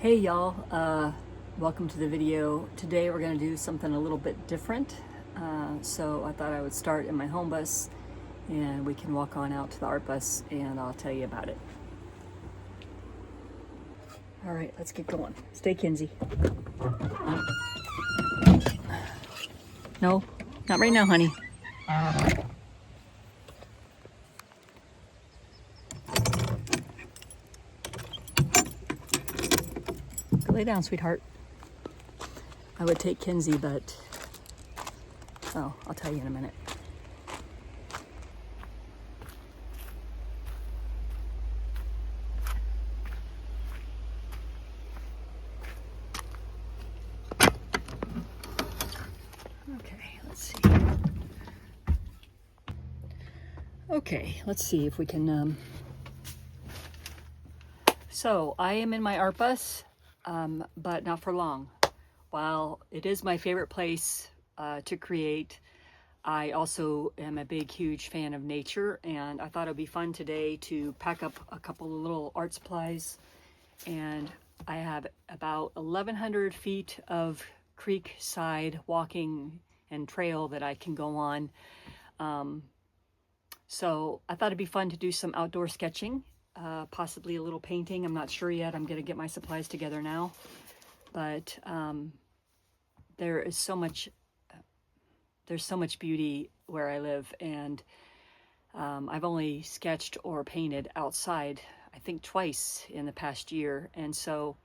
Hey y'all, welcome to the video. Today we're going to do something a little bit different. So I thought I would start in my home bus and we can walk on out to the art bus and I'll tell you about it. All right, let's get going. Stay Kinzie. No, not right now, honey. Go lay down, sweetheart. I would take Kinzie, but oh, I'll tell you in a minute. Okay, let's see if we can, So I am in my art bus, but not for long. While it is my favorite place to create, I also am a big, huge fan of nature, and I thought it'd be fun today to pack up a couple of little art supplies. And I have about 1,100 feet of creekside walking and trail that I can go on. So I thought it'd be fun to do some outdoor sketching, possibly a little painting. I'm not sure yet. I'm going to get my supplies together now. But there's so much beauty where I live, and I've only sketched or painted outside, I think twice in the past year. And so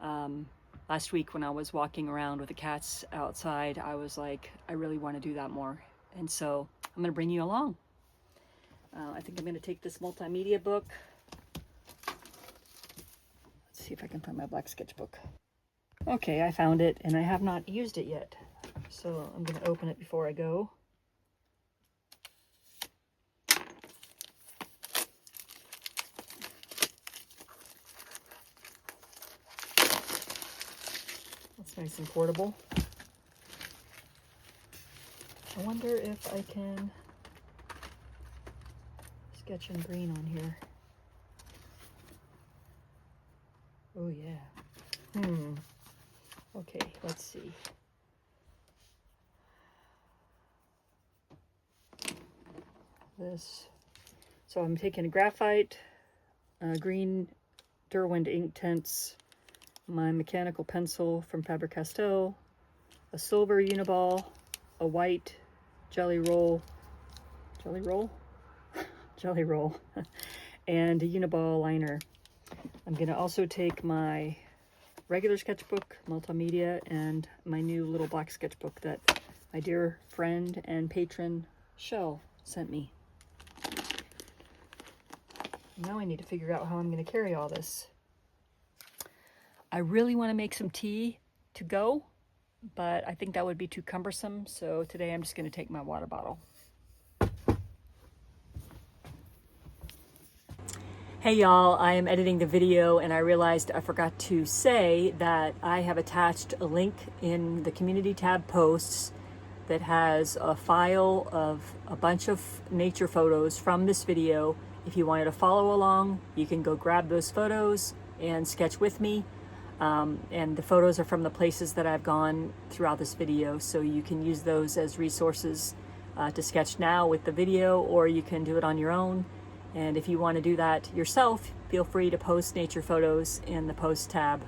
last week when I was walking around with the cats outside, I was like, I really want to do that more. And so I'm going to bring you along. I think I'm going to take this multimedia book. Let's see if I can find my Black Sketchbook. Okay, I found it, and I have not used it yet. So I'm going to open it before I go. That's nice and portable. I wonder if I can sketch in green on here. Oh yeah. Okay, let's see. This. So I'm taking graphite, green Derwent ink tints, my mechanical pencil from Faber-Castell, a silver Uniball, a white jelly roll, and a Uniball liner. I'm going to also take my regular sketchbook, multimedia, and my new little Black Sketchbook that my dear friend and patron Shell sent me. Now I need to figure out how I'm going to carry all this. I really want to make some tea to go, but I think that would be too cumbersome, so today I'm just going to take my water bottle. Hey y'all, I am editing the video and I realized I forgot to say that I have attached a link in the community tab posts that has a file of a bunch of nature photos from this video. If you wanted to follow along, you can go grab those photos and sketch with me. And the photos are from the places that I've gone throughout this video, so you can use those as resources to sketch now with the video, or you can do it on your own. And if you want to do that yourself, feel free to post nature photos in the post tab.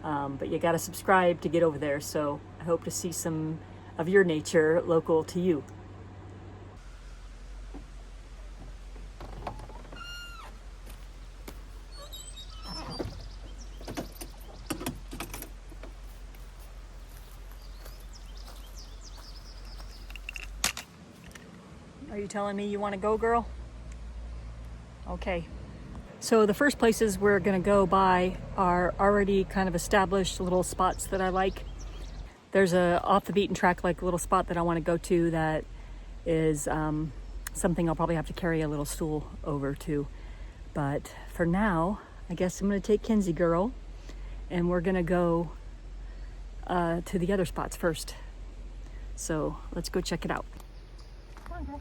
But you got to subscribe to get over there, so I hope to see some of your nature local to you. Are you telling me you want to go, girl? Okay. So the first places we're going to go by are already kind of established little spots that I like. There's a off the beaten track like little spot that I want to go to that is something I'll probably have to carry a little stool over to. But for now, I guess I'm going to take Kinzie girl and we're going to go to the other spots first. So let's go check it out. Come on, girl.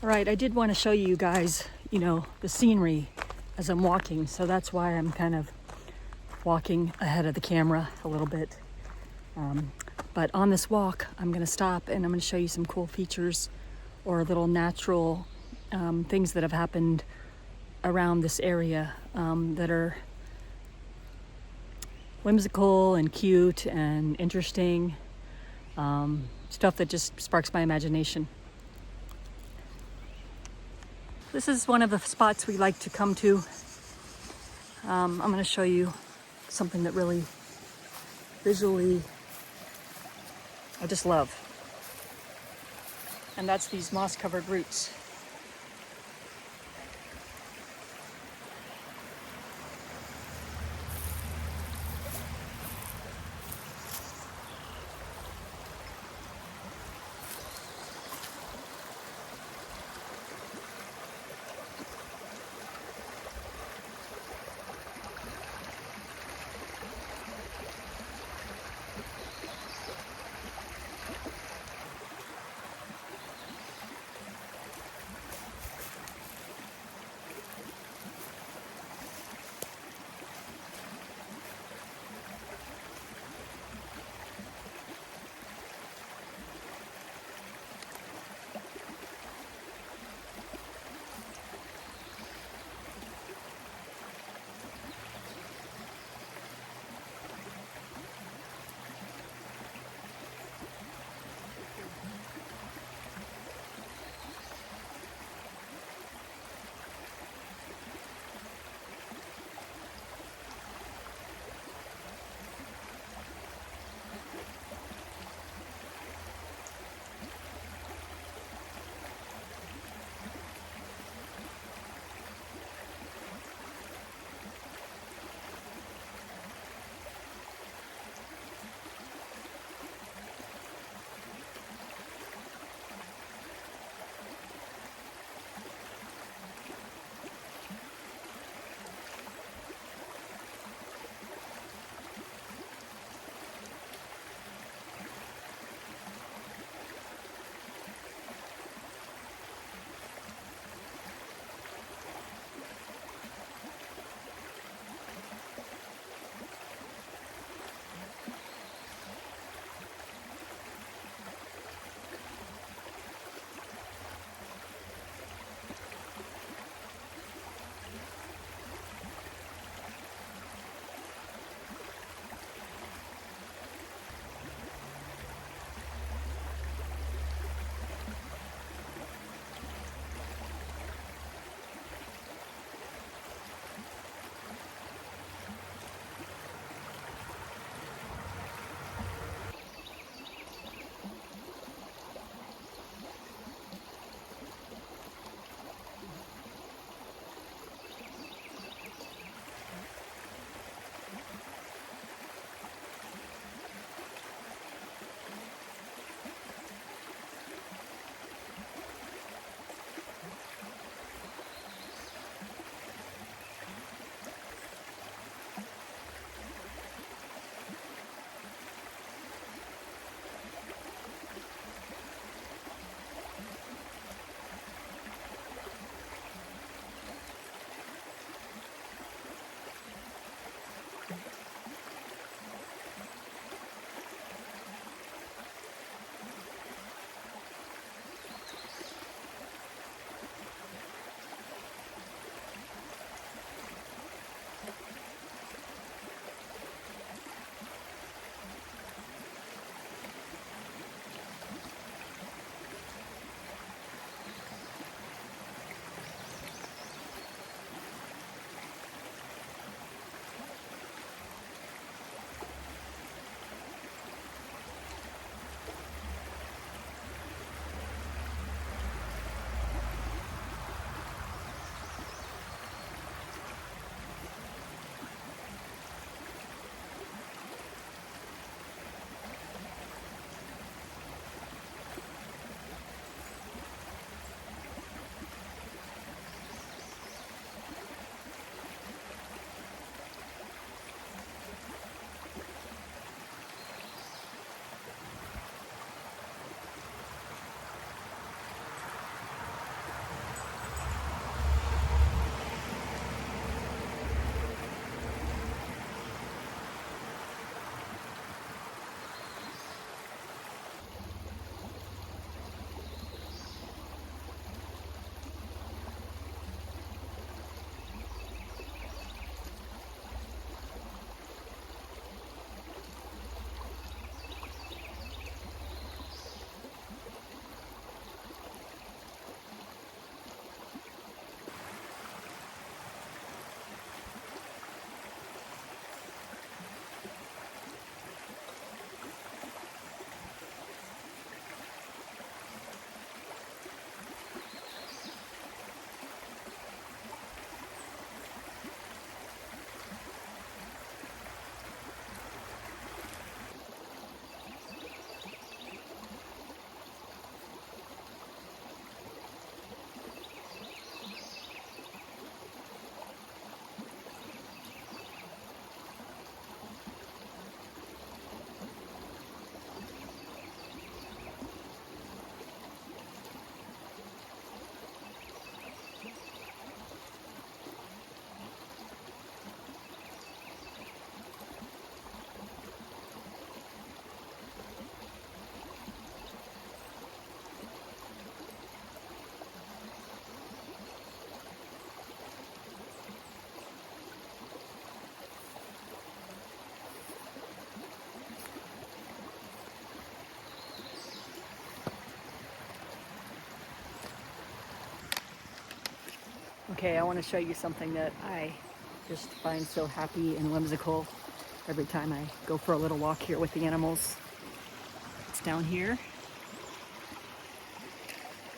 All right, I did want to show you guys, the scenery as I'm walking. So that's why I'm kind of walking ahead of the camera a little bit. But on this walk, I'm going to stop and I'm going to show you some cool features or little natural things that have happened around this area that are whimsical and cute and interesting. Stuff that just sparks my imagination. This is one of the spots we like to come to. I'm going to show you something that really visually I just love. And that's these moss-covered roots. Okay, I want to show you something that I just find so happy and whimsical every time I go for a little walk here with the animals. It's down here.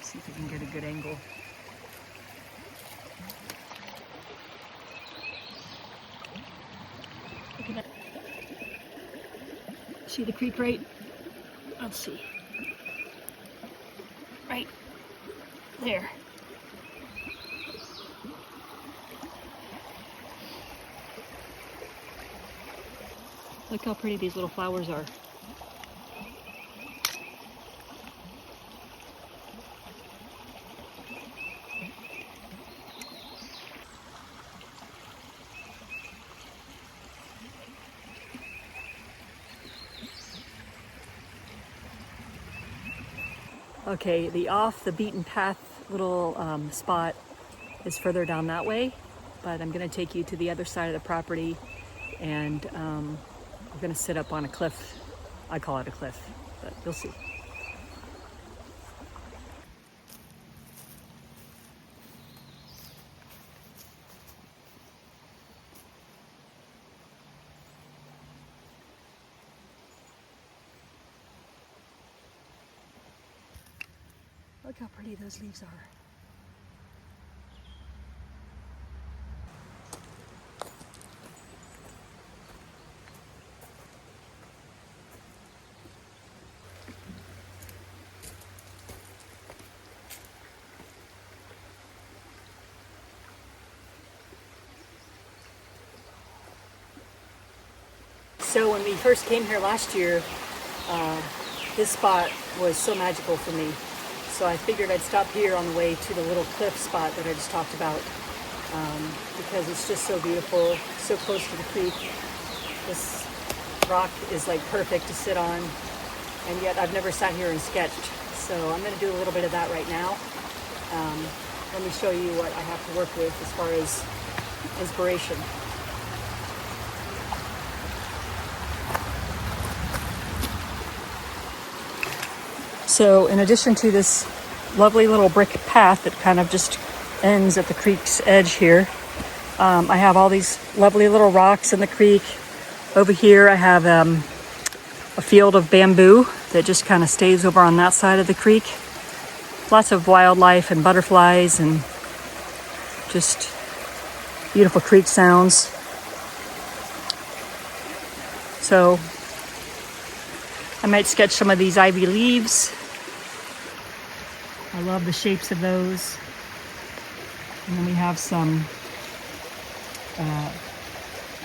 See if we can get a good angle. Look at that. See the creek right? Let's see. Right there. Look how pretty these little flowers are. Okay, the off the beaten path little spot is further down that way, but I'm going to take you to the other side of the property, and we're going to sit up on a cliff. I call it a cliff, but you'll see. Look how pretty those leaves are. So when we first came here last year, this spot was so magical for me. So I figured I'd stop here on the way to the little cliff spot that I just talked about, because it's just so beautiful, so close to the creek. This rock is like perfect to sit on, and yet I've never sat here and sketched. So I'm going to do a little bit of that right now. Let me show you what I have to work with as far as inspiration. So in addition to this lovely little brick path that kind of just ends at the creek's edge here, I have all these lovely little rocks in the creek. Over here I have a field of bamboo that just kind of stays over on that side of the creek. Lots of wildlife and butterflies and just beautiful creek sounds. So I might sketch some of these ivy leaves. I love the shapes of those. And then we have some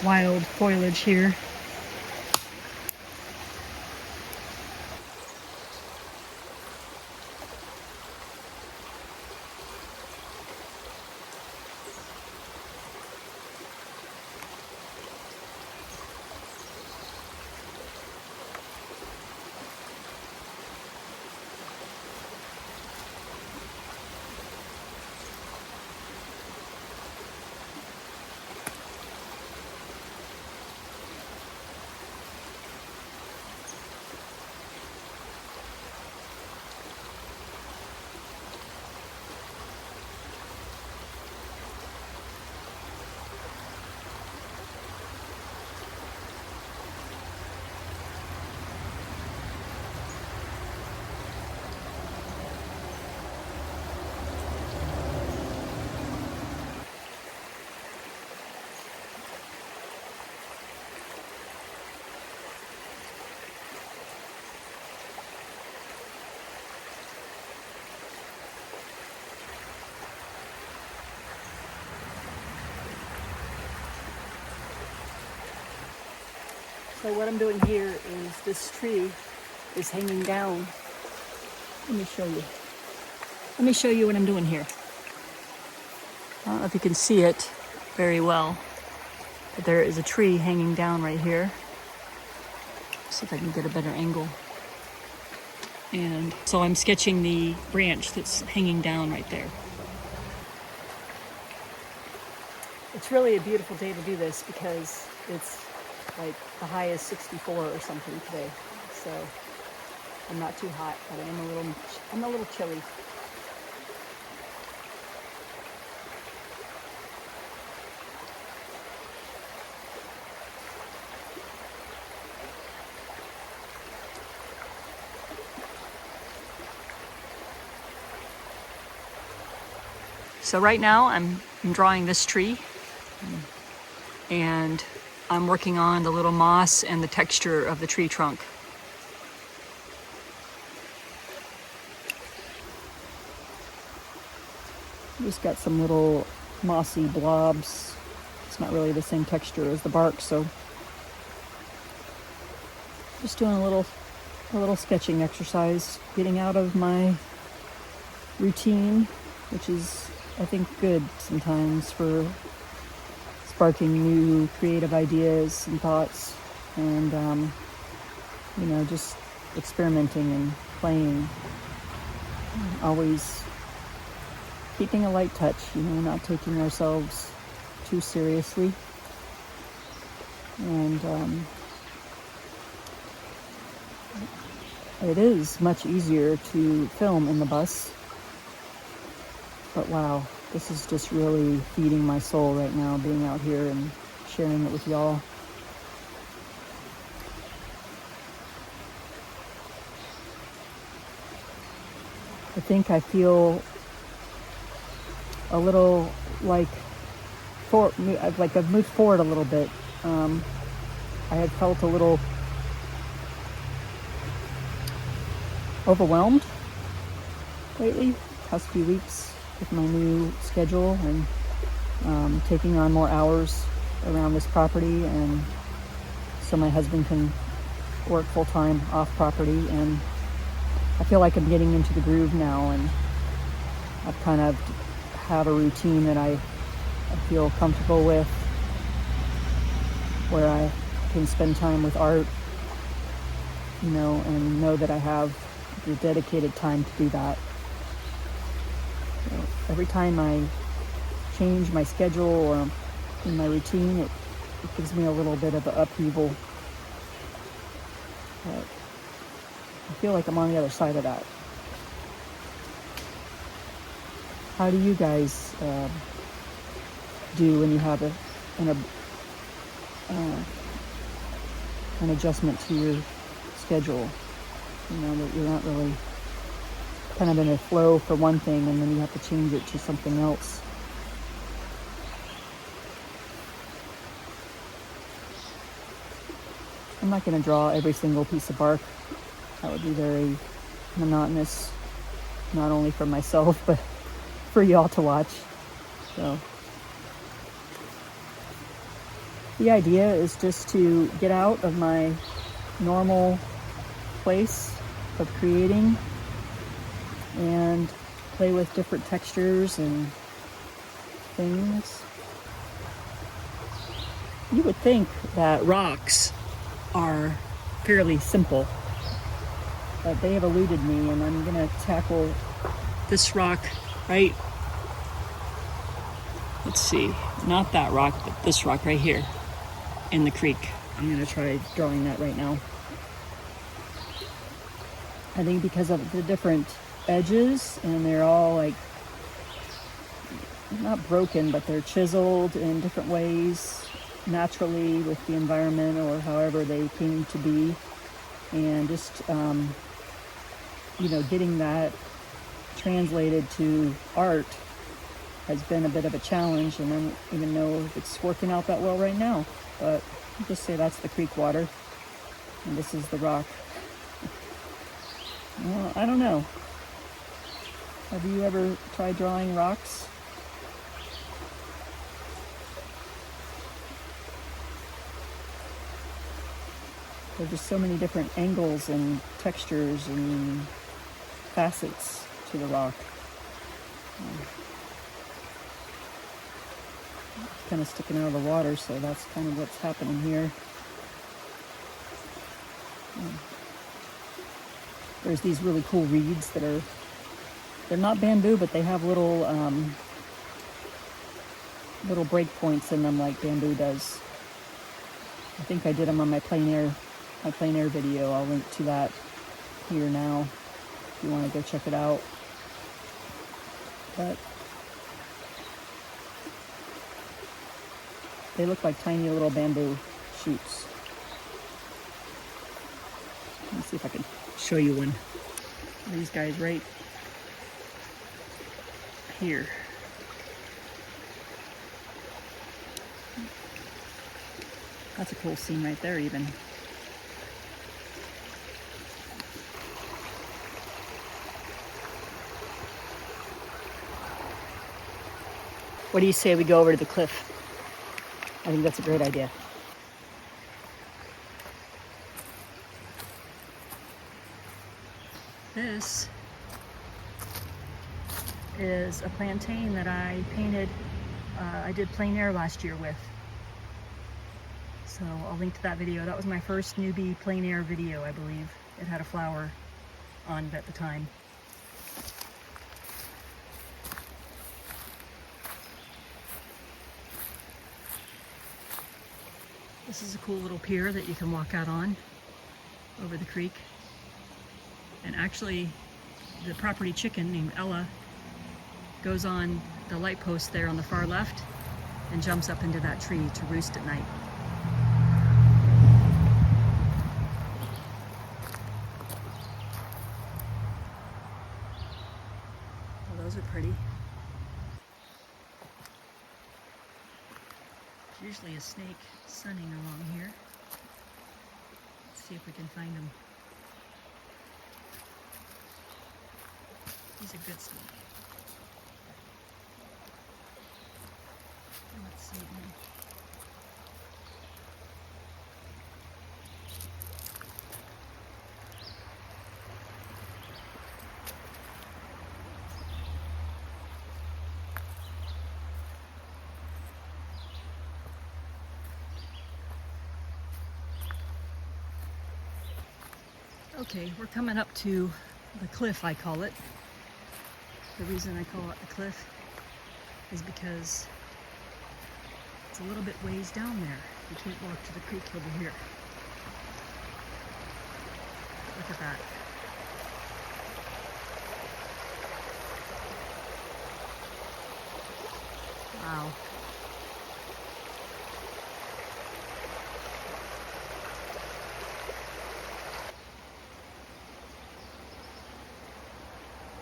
wild foliage here. So what I'm doing here is this tree is hanging down. Let me show you. Let me show you what I'm doing here. I don't know if you can see it very well, but there is a tree hanging down right here. See if I can get a better angle. And so I'm sketching the branch that's hanging down right there. It's really a beautiful day to do this because it's like the high is 64 or something today. So I'm not too hot, but I'm a little chilly. So right now I'm drawing this tree, and I'm working on the little moss and the texture of the tree trunk. Just got some little mossy blobs. It's not really the same texture as the bark, so just doing a little sketching exercise, getting out of my routine, which is, I think, good sometimes for sparking new creative ideas and thoughts, and just experimenting and playing. Always keeping a light touch, not taking ourselves too seriously. And it is much easier to film in the bus, but wow, this is just really feeding my soul right now, being out here and sharing it with y'all. I think I feel a little like I've moved forward a little bit. I had felt a little overwhelmed lately, past few weeks, with my new schedule and taking on more hours around this property, and so my husband can work full-time off property, and I feel like I'm getting into the groove now, and I've kind of have a routine that I feel comfortable with, where I can spend time with art, and know that I have the dedicated time to do that. So every time I change my schedule or in my routine, it gives me a little bit of an upheaval. But I feel like I'm on the other side of that. How do you guys do when you have an adjustment to your schedule? That you're not really kind of in a flow for one thing, and then you have to change it to something else. I'm not going to draw every single piece of bark. That would be very monotonous, not only for myself, but for y'all to watch. So the idea is just to get out of my normal place of creating and play with different textures and things. You would think that rocks are fairly simple, but they have eluded me, and I'm going to tackle this rock right, let's see, not that rock, but this rock right here in the creek. I'm going to try drawing that right now. I think because of the different edges, and they're all like, not broken, but they're chiseled in different ways, naturally with the environment or however they came to be. And just, getting that translated to art has been a bit of a challenge, and I don't even know if it's working out that well right now. But I'll just say that's the creek water, and this is the rock. Well, I don't know. Have you ever tried drawing rocks? There are just so many different angles and textures and facets to the rock. It's kind of sticking out of the water, so that's kind of what's happening here. There's these really cool reeds that they're not bamboo, but they have little break points in them like bamboo does. I think I did them on my plein air video. I'll link to that here now if you want to go check it out. But they look like tiny little bamboo shoots. Let me see if I can show you one of these guys right here. That's a cool scene right there even. What do you say we go over to the cliff? I think that's a great idea. This is a plantain that I painted, I did plein air last year with. So I'll link to that video. That was my first newbie plein air video, I believe. It had a flower on it at the time. This is a cool little pier that you can walk out on over the creek. And actually, the property chicken named Ella goes on the light post there on the far left and jumps up into that tree to roost at night. Well, those are pretty. There's usually a snake sunning along here. Let's see if we can find him. He's a good snake. Let's see him. Okay, we're coming up to the cliff, I call it. The reason I call it a cliff is because it's a little bit ways down there. You can't walk to the creek over here. Look at that. Wow.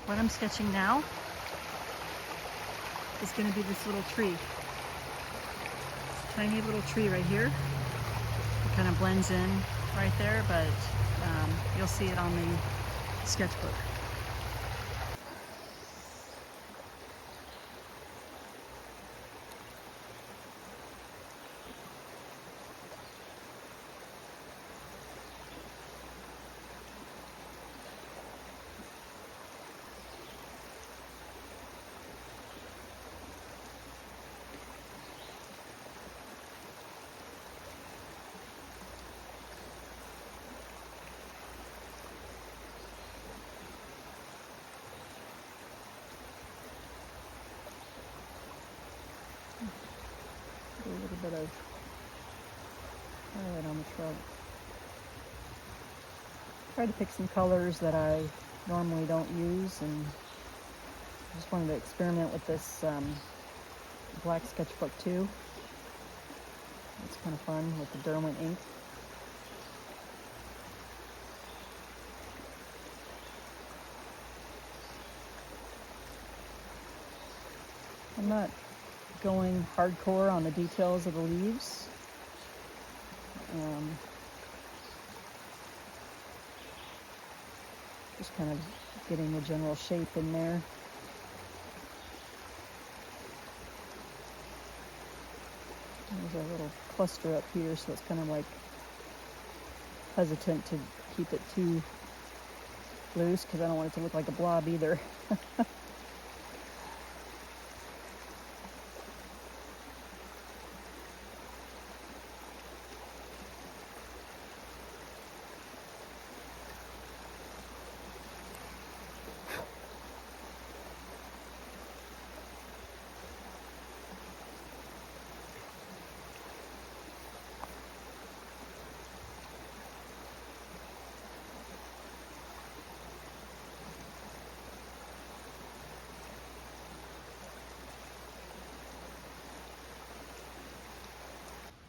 What I'm sketching now is going to be this little tree. Tiny little tree right here. It kind of blends in right there, but you'll see it on the sketchbook. A little bit of highlight on the trunk. Tried to pick some colors that I normally don't use, and I just wanted to experiment with this Black Sketchbook too. It's kind of fun with the Derwent ink. I'm not going hardcore on the details of the leaves. Just kind of getting the general shape in there. There's a little cluster up here, so it's kind of like hesitant to keep it too loose because I don't want it to look like a blob either.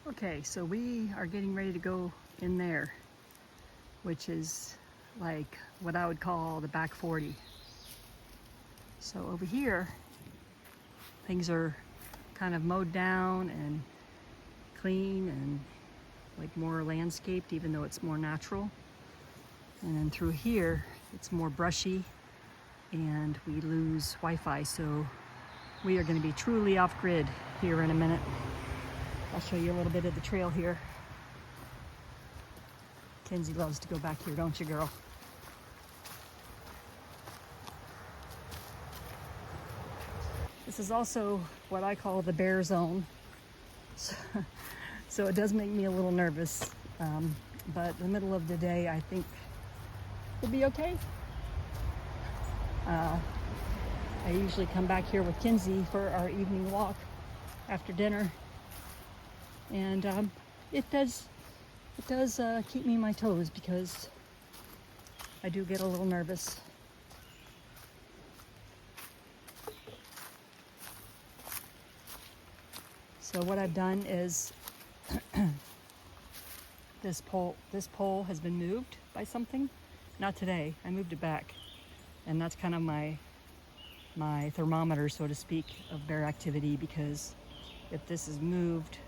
Okay, so we are getting ready to go in there, which is like what I would call the back 40. So over here, things are kind of mowed down and clean, and like more landscaped, even though it's more natural. And then through here, it's more brushy and we lose Wi-Fi. So we are going to be truly off grid here in a minute. I'll show you a little bit of the trail here. Kinzie loves to go back here, don't you, girl? This is also what I call the bear zone. So it does make me a little nervous. But the middle of the day, I think will be okay. I usually come back here with Kinzie for our evening walk after dinner. And it does keep me on my toes because I do get a little nervous. So what I've done is this pole has been moved by something. Not today, I moved it back. And that's kind of my thermometer, so to speak, of bear activity, because if this is moved,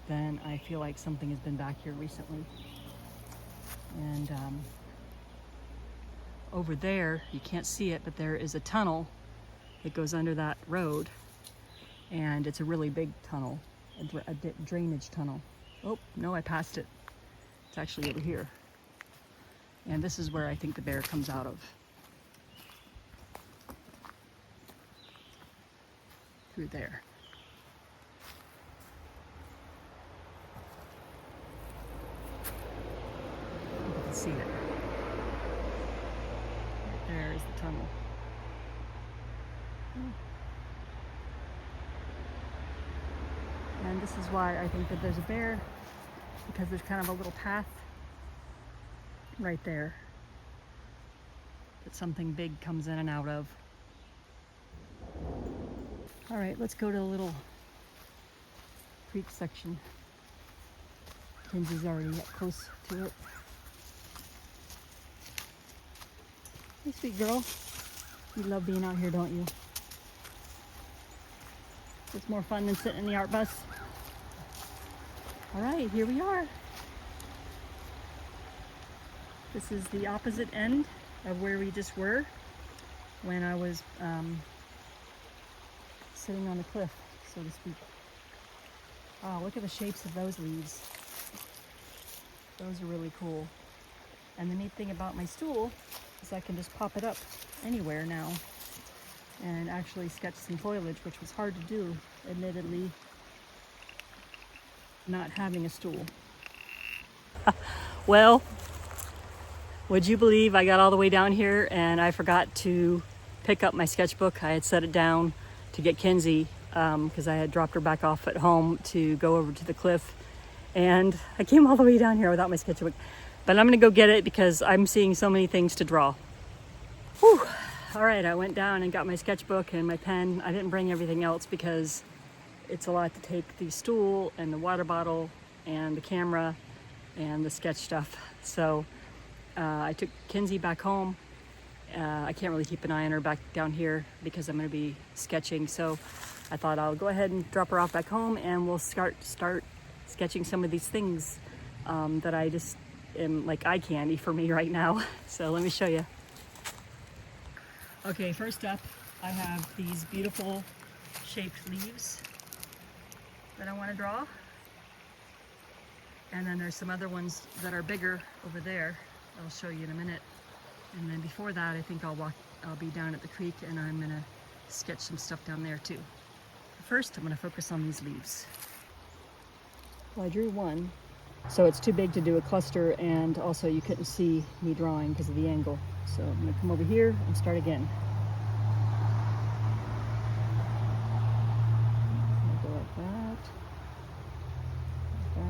then I feel like something has been back here recently. And over there, you can't see it, but there is a tunnel that goes under that road. And it's a really big tunnel, a drainage tunnel. Oh, no, I passed it. It's actually over here. And this is where I think the bear comes out of. Through there. You can see it. Right there is the tunnel. And this is why I think that there's a bear, because there's kind of a little path right there that something big comes in and out of. All right, let's go to a little creek section. Kinzie's already up close to it. Hey, sweet girl. You love being out here, don't you? It's more fun than sitting in the art bus. All right, here we are. This is the opposite end of where we just were when I was sitting on the cliff, so to speak. Oh, look at the shapes of those leaves. Those are really cool. And the neat thing about my stool is I can just pop it up anywhere now and actually sketch some foliage, which was hard to do, admittedly, not having a stool. Well, would you believe I got all the way down here and I forgot to pick up my sketchbook? I had set it down to get Kinzie because I had dropped her back off at home to go over to the cliff, and I came all the way down here without my sketchbook. But I'm gonna go get it because I'm seeing so many things to draw. Whew. All right, I went down and got my sketchbook and my pen. I didn't bring everything else because it's a lot to take the stool and the water bottle and the camera and the sketch stuff. So I took Kinzie back home. I can't really keep an eye on her back down here because I'm going to be sketching. So I thought I'll go ahead and drop her off back home and we'll start sketching some of these things that I just am like eye candy for me right now. So let me show you. Okay, first up, I have these beautiful shaped leaves that I want to draw. And then there's some other ones that are bigger over there. I'll show you in a minute. And then before that, I think I'll be down at the creek and I'm gonna sketch some stuff down there too. First, I'm gonna focus on these leaves. Well, I drew one, so it's too big to do a cluster, and also you couldn't see me drawing because of the angle. So I'm gonna come over here and start again. Go like that. Like that.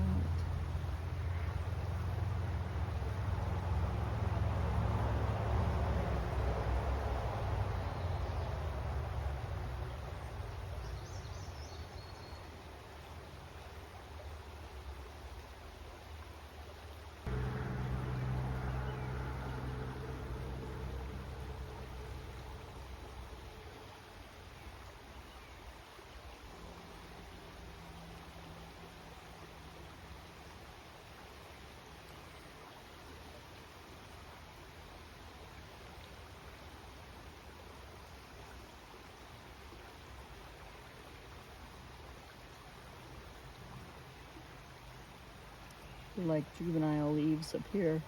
like juvenile leaves up here.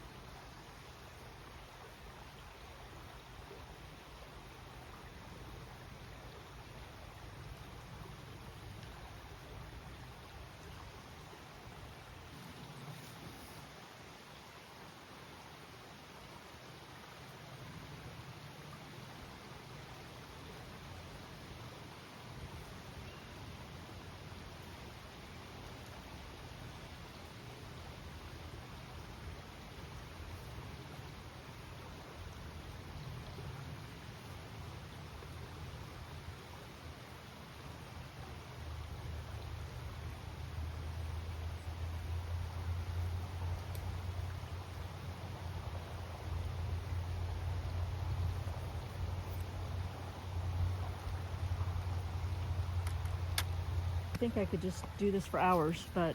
I think I could just do this for hours, but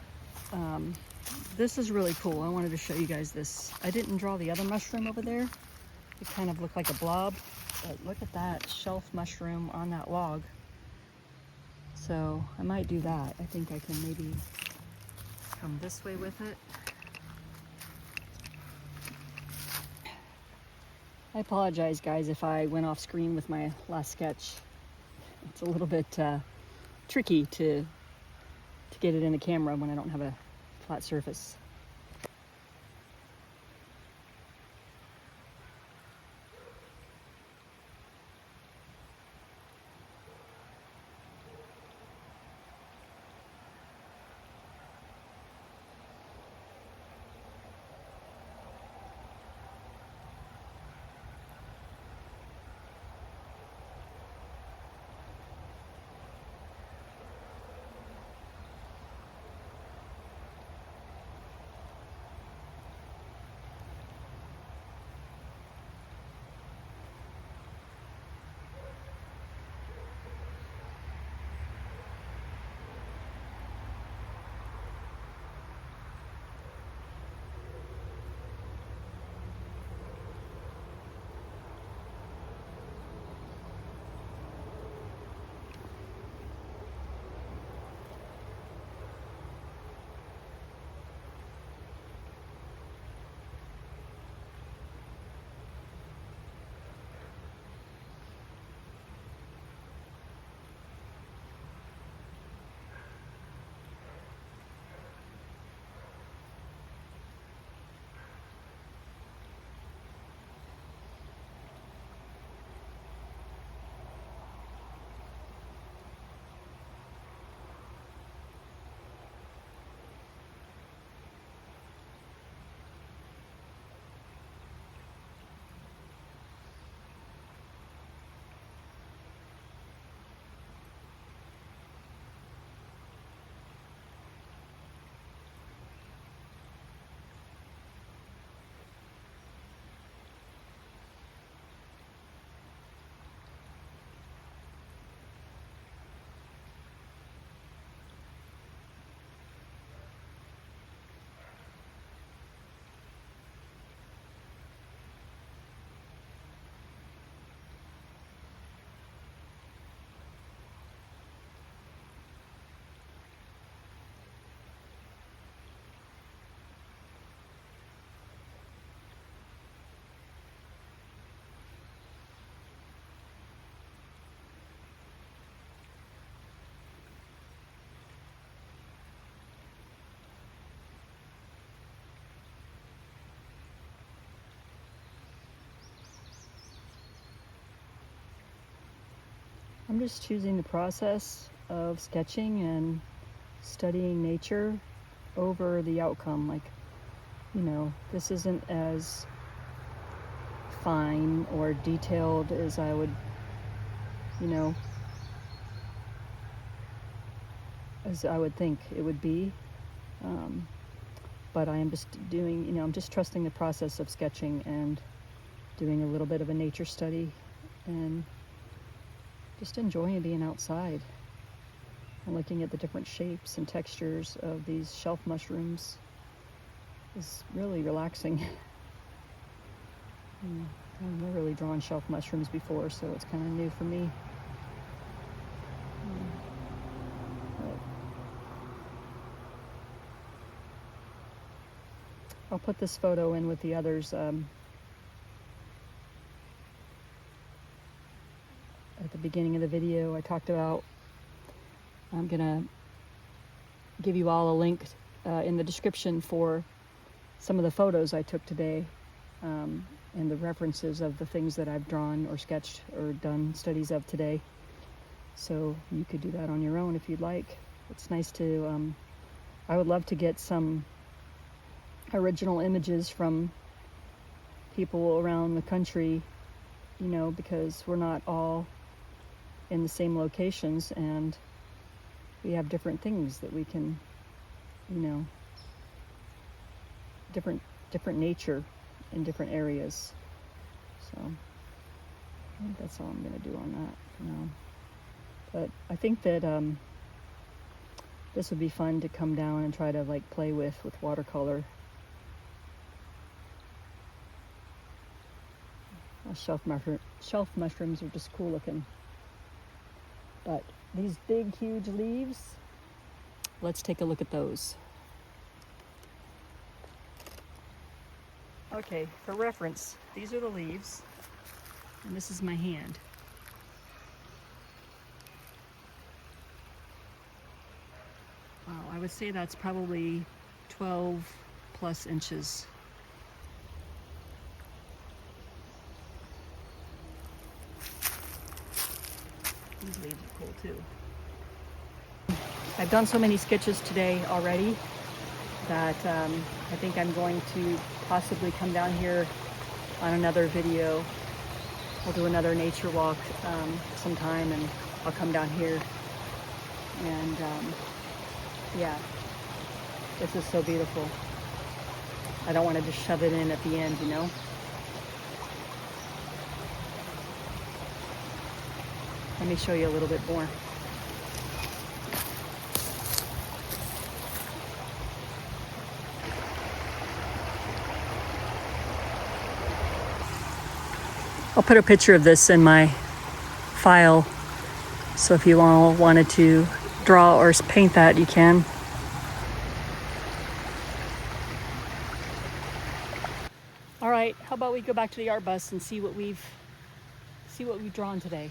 this is really cool. I wanted to show you guys this. I didn't draw the other mushroom over there. It kind of looked like a blob, but look at that shelf mushroom on that log. So I might do that. I think I can maybe come this way with it. I apologize, guys, if I went off screen with my last sketch. It's a little bit tricky to get it in the camera when I don't have a flat surface. I'm just choosing the process of sketching and studying nature over the outcome. Like, you know, this isn't as fine or detailed as I would, you know, as I would think it would be. But I am just doing, you know, I'm just trusting the process of sketching and doing a little bit of a nature study and just enjoying being outside and looking at the different shapes and textures of these shelf mushrooms is really relaxing. I've never really drawn shelf mushrooms before, so it's kind of new for me. But, I'll put this photo in with the others at the beginning of the video. I talked about, I'm gonna give you all a link in the description for some of the photos I took today, and the references of the things that I've drawn or sketched or done studies of today. So you could do that on your own if you'd like. It's nice to, I would love to get some original images from people around the country, you know, because we're not all in the same locations and we have different things that we can, you know, different nature in different areas. So I think that's all I'm going to do on that for now. But I think that this would be fun to come down and try to like play with watercolor. Shelf mushrooms are just cool looking. But these big, huge leaves, let's take a look at those. Okay, for reference, these are the leaves, and this is my hand. Wow, I would say that's probably 12 plus inches. These leaves are cool too. I've done so many sketches today already that I think I'm going to possibly come down here on another video. We'll do another nature walk sometime, and I'll come down here and yeah, this is so beautiful. I don't want to just shove it in at the end, you know. Let me show you a little bit more. I'll put a picture of this in my file, so if you all wanted to draw or paint that, you can. All right, how about we go back to the art bus and see what we've drawn today.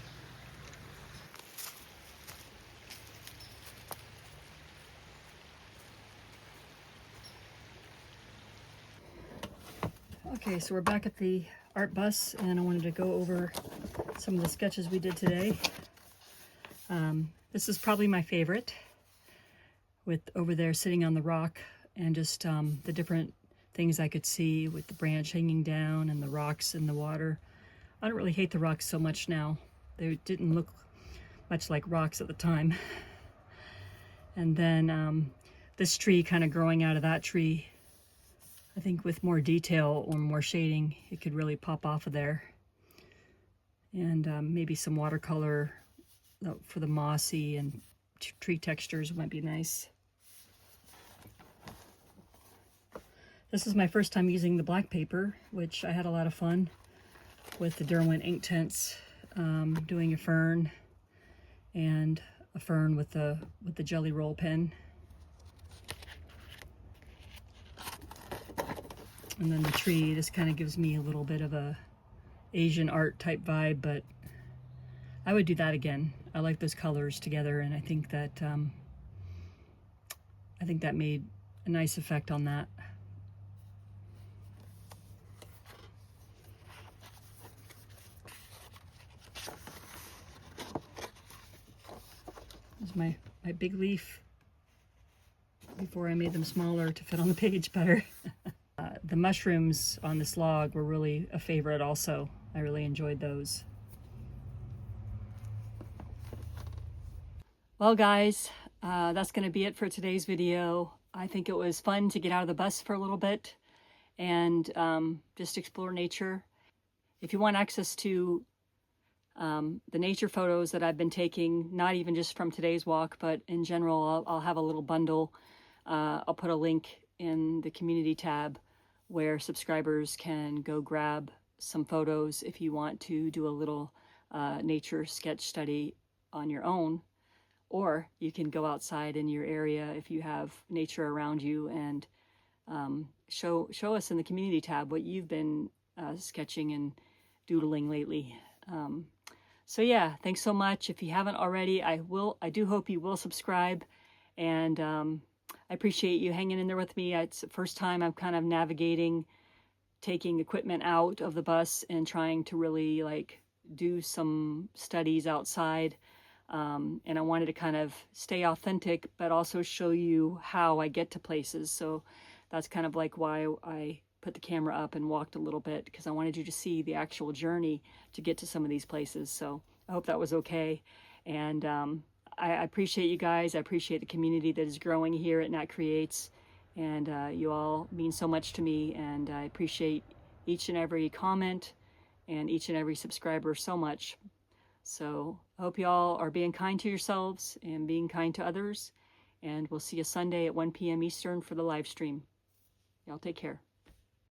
Okay, so we're back at the art bus, and I wanted to go over some of the sketches we did today. This is probably my favorite, with over there sitting on the rock and just the different things I could see with the branch hanging down and the rocks in the water. I don't really hate the rocks so much now. They didn't look much like rocks at the time. And then this tree kind of growing out of that tree, I think with more detail or more shading, it could really pop off of there. And maybe some watercolor for the mossy and tree textures might be nice. This is my first time using the black paper, which I had a lot of fun with the Derwent ink tints, doing a fern and a fern with the jelly roll pen. And then the tree, this kind of gives me a little bit of a Asian art type vibe, but I would do that again. I like those colors together, and I think that made a nice effect on that. This is my big leaf before I made them smaller to fit on the page better. The mushrooms on this log were really a favorite also. I really enjoyed those. Well guys, that's going to be it for today's video. I think it was fun to get out of the bus for a little bit and just explore nature. If you want access to the nature photos that I've been taking, not even just from today's walk, but in general, I'll have a little bundle. I'll put a link in the community tab where subscribers can go grab some photos if you want to do a little nature sketch study on your own. Or you can go outside in your area if you have nature around you and show us in the community tab what you've been sketching and doodling lately. So yeah, thanks so much. If you haven't already, I do hope you will subscribe, and I appreciate you hanging in there with me. It's the first time I'm kind of navigating taking equipment out of the bus and trying to really like do some studies outside. And I wanted to kind of stay authentic, but also show you how I get to places. So that's kind of like why I put the camera up and walked a little bit, because I wanted you to see the actual journey to get to some of these places. So I hope that was okay. And I appreciate you guys. I appreciate the community that is growing here at Nat Creates. And you all mean so much to me. And I appreciate each and every comment and each and every subscriber so much. So I hope you all are being kind to yourselves and being kind to others. And we'll see you Sunday at 1 p.m. Eastern for the live stream. Y'all take care.